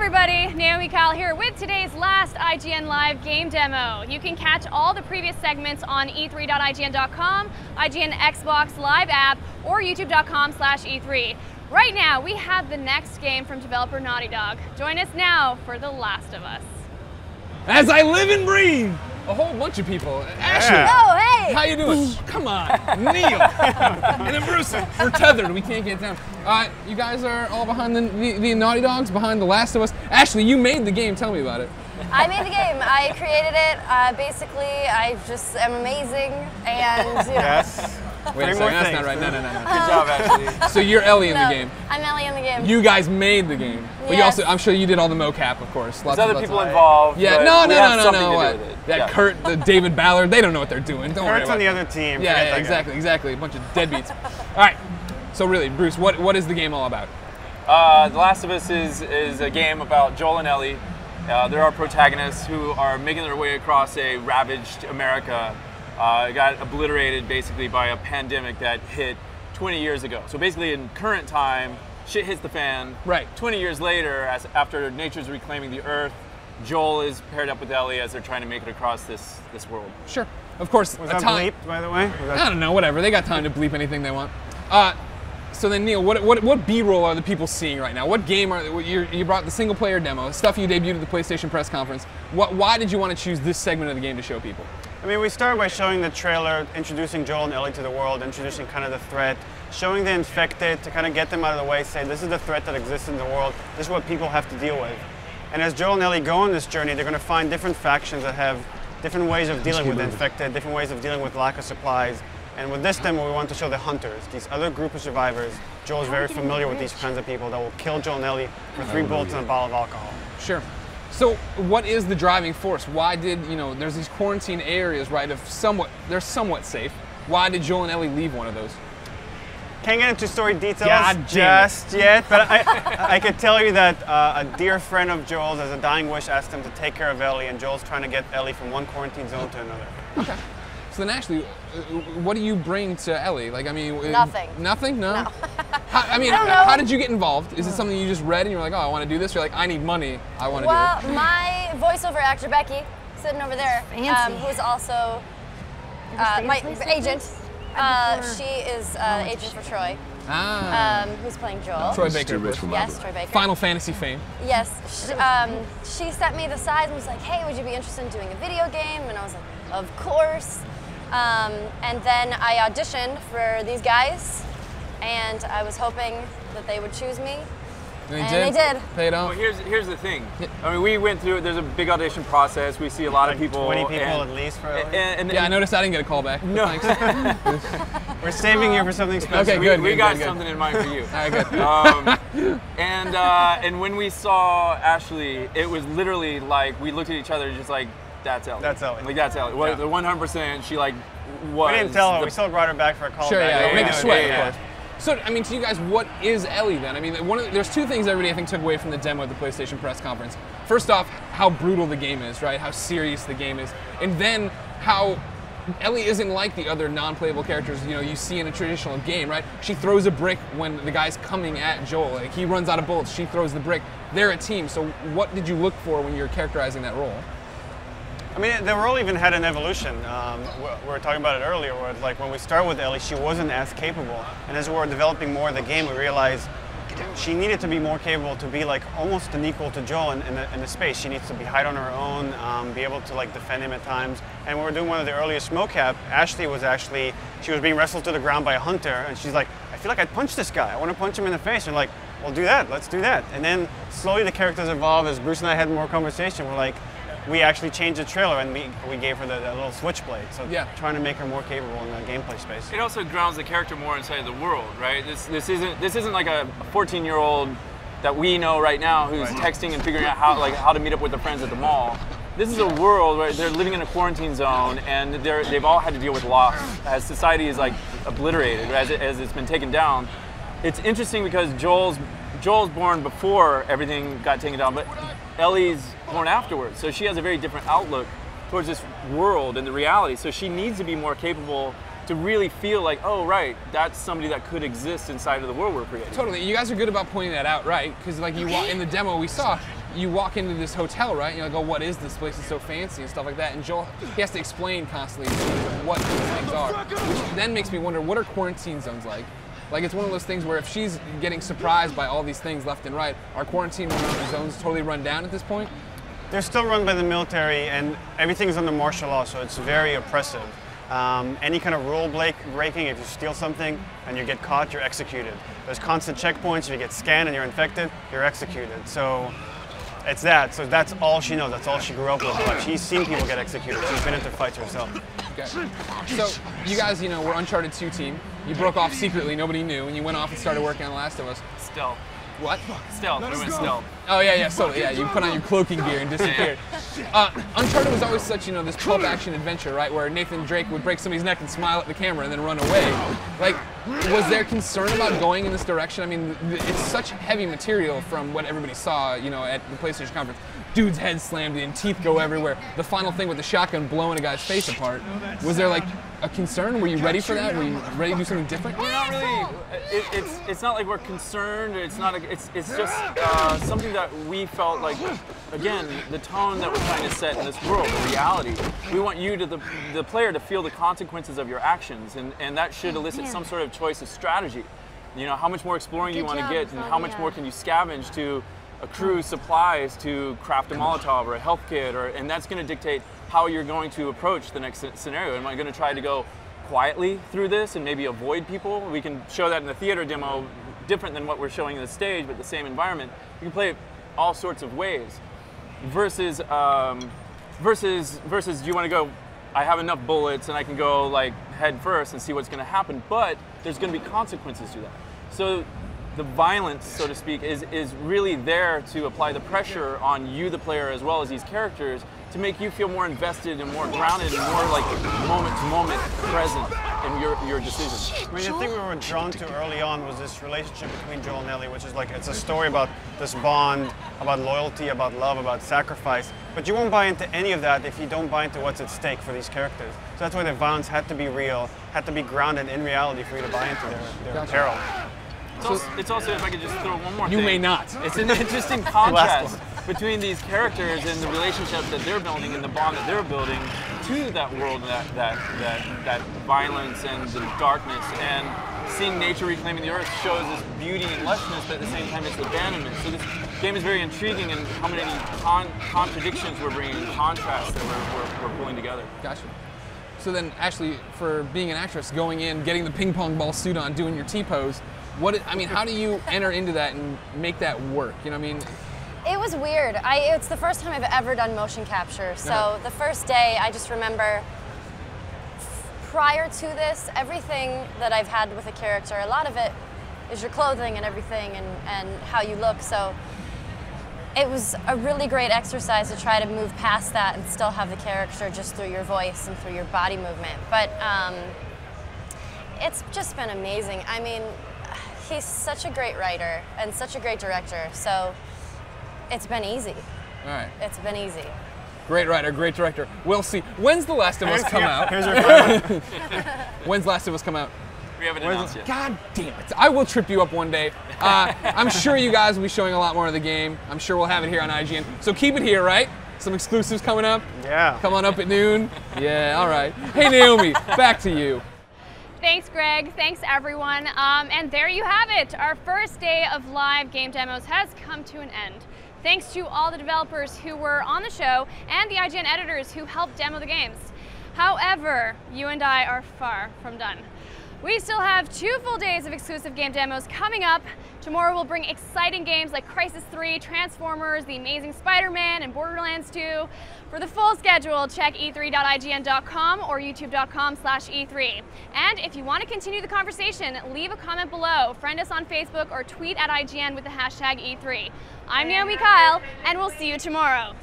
everybody, Naomi Kyle here with today's last IGN Live game demo. You can catch all the previous segments on e3.ign.com, IGN Xbox Live app, or youtube.com/E3. Right now, we have the next game from developer Naughty Dog. Join us now for The Last of Us. As I live and breathe, a whole bunch of people. Ashley, oh, hey! How you doing? Come on, Neil. And then Bruce, we're tethered, we can't get down. You guys are all behind the Naughty Dogs, behind The Last of Us. Ashley, you made the game, tell me about it. I made the game, I created it. Basically, I just am amazing, and you know. Yes. Wait a second, that's not right, no. Good job, Ashley. So you're Ellie in the game. I'm Ellie in the game. You guys made the game. But you Yes. also, I'm sure you did all the mocap, of course. There's other people involved. Yeah, but no. we have something to do with it. That Yeah. Kurt, the David Ballard, they don't know what they're doing. Don't worry Kurt's about on the it. other team. Yeah, Forget that guy. exactly. A bunch of deadbeats. All right. So really, Bruce, what is the game all about? The Last of Us is a game about Joel and Ellie. They're our protagonists who are making their way across a ravaged America. Got obliterated basically by a pandemic that hit 20 years ago. So basically in current time, shit hits the fan. Right. 20 years later, after nature's reclaiming the earth, Joel is paired up with Ellie as they're trying to make it across this world. Sure. Of course. Was that bleeped, by the way? I don't know, whatever. They got time to bleep anything they want. So then, Neil, what B-roll are the people seeing right now? What game you brought the single-player demo, stuff you debuted at the PlayStation press conference. Why did you want to choose this segment of the game to show people? I mean, we started by showing the trailer, introducing Joel and Ellie to the world, introducing kind of the threat, showing the infected to kind of get them out of the way, say this is the threat that exists in the world, this is what people have to deal with. And as Joel and Ellie go on this journey, they're going to find different factions that have different ways of dealing with the infected, different ways of dealing with lack of supplies. And with this demo, we want to show the hunters, these other group of survivors. Joel's very familiar with these kinds of people that will kill Joel and Ellie for 3 bullets and a bottle of alcohol. Sure. So what is the driving force? Why did, there's these quarantine areas, right, they're somewhat safe. Why did Joel and Ellie leave one of those? Can't get into story details just yet, but I could tell you that a dear friend of Joel's, as a dying wish, asked him to take care of Ellie, and Joel's trying to get Ellie from one quarantine zone to another. Okay. So then, Ashley, what do you bring to Ellie? Like, I mean, Nothing. Nothing? No. No. How did you get involved? Is it something you just read and you're like, oh, I want to do this? You're like, I need money. I want to do it. Well, my voiceover actor Becky, sitting over there, who's also my agent. She is the agent for Troy. Who's playing Joel. Troy Baker. Yes, Troy Baker. Final Fantasy fame. Yes. She sent me the sides and was like, hey, would you be interested in doing a video game? And I was like, of course. And then I auditioned for these guys, and I was hoping that they would choose me. And they did. Paid off. Well, here's the thing. I mean, we went through, there's a big audition process. We see a lot of people. 20 people at least for Ellie. Yeah, I noticed I didn't get a call back. No. Thanks. We're saving you for something special. Okay, good. We got something in mind for you. All right, good. And when we saw Ashley, it was literally like, we looked at each other just like, that's Ellie. That's Ellie. Like, that's Ellie. Well, Yeah. the 100%, she like was. We didn't tell her. We still brought her back for a call. Sure, back. yeah, make it sweat, yeah. of course. So, I mean, to you guys, what is Ellie then? I mean, there's 2 things everybody, I think, took away from the demo at the PlayStation press conference. First off, how brutal the game is, right? How serious the game is. And then how Ellie isn't like the other non-playable characters, you see in a traditional game, right? She throws a brick when the guy's coming at Joel. Like, he runs out of bullets, she throws the brick. They're a team. So what did you look for when you're characterizing that role? I mean, the role even had an evolution. We were talking about it earlier, where like when we started with Ellie, she wasn't as capable. And as we were developing more of the game, we realized she needed to be more capable to be like almost an equal to Joel in the space. She needs to be hide on her own, be able to like defend him at times. And we were doing one of the earliest mocap. Ashley was she was being wrestled to the ground by a hunter, and she's like, I feel like I'd punch this guy. I want to punch him in the face. And we're like, well, do that. Let's do that. And then slowly the characters evolved. As Bruce and I had more conversation, we're like, we actually changed the trailer and we gave her the little switchblade. So trying to make her more capable in the gameplay space. It also grounds the character more inside the world, right? This isn't like a 14-year-old that we know right now who's texting and figuring out how to meet up with their friends at the mall. This is a world where they're living in a quarantine zone and they've all had to deal with loss as society is like obliterated, as it's been taken down. It's interesting because Joel's born before everything got taken down, but Ellie's born afterwards. So she has a very different outlook towards this world and the reality. So she needs to be more capable to really feel like, oh, right, that's somebody that could exist inside of the world we're creating. Totally. You guys are good about pointing that out, right? Because like in the demo we saw, you walk into this hotel, right? And you're like, oh, what is this place? It's so fancy and stuff like that. And Joel, he has to explain constantly what these things are, which then makes me wonder, what are quarantine zones like? Like, it's one of those things where if she's getting surprised by all these things left and right, are quarantine zones totally run down at this point? They're still run by the military, and everything's under martial law, so it's very oppressive. Any kind of rule breaking, if you steal something and you get caught, you're executed. There's constant checkpoints. If you get scanned and you're infected, you're executed. So it's that. So that's all she knows. That's all she grew up with. But she's seen people get executed. She's been into fights herself. Okay. So you guys, you know, were Uncharted 2 team. You broke off secretly. Nobody knew, and you went off and started working on The Last of Us. Stealth. What? Stealth. We went stealth. Oh yeah. So yeah, you put on your cloaking gear and disappeared. Uncharted was always such, you know, this pulp action adventure, right? Where Nathan Drake would break somebody's neck and smile at the camera and then run away. Like, was there concern about going in this direction? I mean, it's such heavy material from what everybody saw, you know, at the PlayStation conference. Dude's head slammed in, teeth go everywhere. The final thing with the shotgun blowing a guy's face apart. Was there like a concern? Were you ready for that? Were you ready to do something different? We're not really. It's not like we're concerned. It's not. It's just something that we felt like. Again, the tone that we're trying to set in this world, the reality. We want you, to the player, to feel the consequences of your actions, and that should elicit some sort of choice of strategy. You know, how much more exploring you want to get, and how much more can you scavenge to accrue supplies to craft a Molotov or a health kit, and that's going to dictate how you're going to approach the next scenario. Am I going to try to go quietly through this and maybe avoid people? We can show that in the theater demo, different than what we're showing in the stage, but the same environment. You can play it all sorts of ways. Versus, do you want to go, I have enough bullets and I can go like head first and see what's going to happen, but there's going to be consequences to that. So the violence, so to speak, is really there to apply the pressure on you, the player, as well as these characters, to make you feel more invested and more grounded and more like moment-to-moment present in your decisions. I mean, the thing we were drawn to early on was this relationship between Joel and Ellie, which is like, it's a story about this bond, about loyalty, about love, about sacrifice. But you won't buy into any of that if you don't buy into what's at stake for these characters. So that's why the violence had to be real, had to be grounded in reality for you to buy into their peril. It's also, if I could just throw one more thing. You may not. It's an interesting contrast between these characters and the relationships that they're building and the bond that they're building to that world, that violence and the darkness. And seeing nature reclaiming the earth shows this beauty and lushness, but at the same time it's abandonment. So this game is very intriguing in how many contradictions we're bringing, contrasts that we're pulling together. Gotcha. So then, Ashley, for being an actress, going in, getting the ping pong ball suit on, doing your T-pose, how do you enter into that and make that work? You know what I mean? It was weird. It's the first time I've ever done motion capture. So the first day, I just remember, prior to this, everything that I've had with a character, a lot of it is your clothing and everything and how you look. So it was a really great exercise to try to move past that and still have the character just through your voice and through your body movement. But it's just been amazing. I mean, he's such a great writer and such a great director, so it's been easy. All right. It's been easy. Great writer, great director. We'll see. When's The Last of Us come out? Here's your phone. When's Last of Us come out? We haven't announced yet. God damn it. I will trip you up one day. I'm sure you guys will be showing a lot more of the game. I'm sure we'll have it here on IGN. So keep it here, right? Some exclusives coming up? Yeah. Come on up at noon? Yeah, all right. Hey, Naomi, back to you. Thanks, Greg. Thanks, everyone. And there you have it. Our first day of live game demos has come to an end. Thanks to all the developers who were on the show and the IGN editors who helped demo the games. However, you and I are far from done. We still have 2 full days of exclusive game demos coming up. Tomorrow we'll bring exciting games like Crysis 3, Transformers, The Amazing Spider-Man, and Borderlands 2. For the full schedule, check e3.ign.com or youtube.com/e3. And if you want to continue the conversation, leave a comment below, friend us on Facebook, or tweet at IGN with the hashtag E3. I'm Naomi Kyle, and we'll see you tomorrow.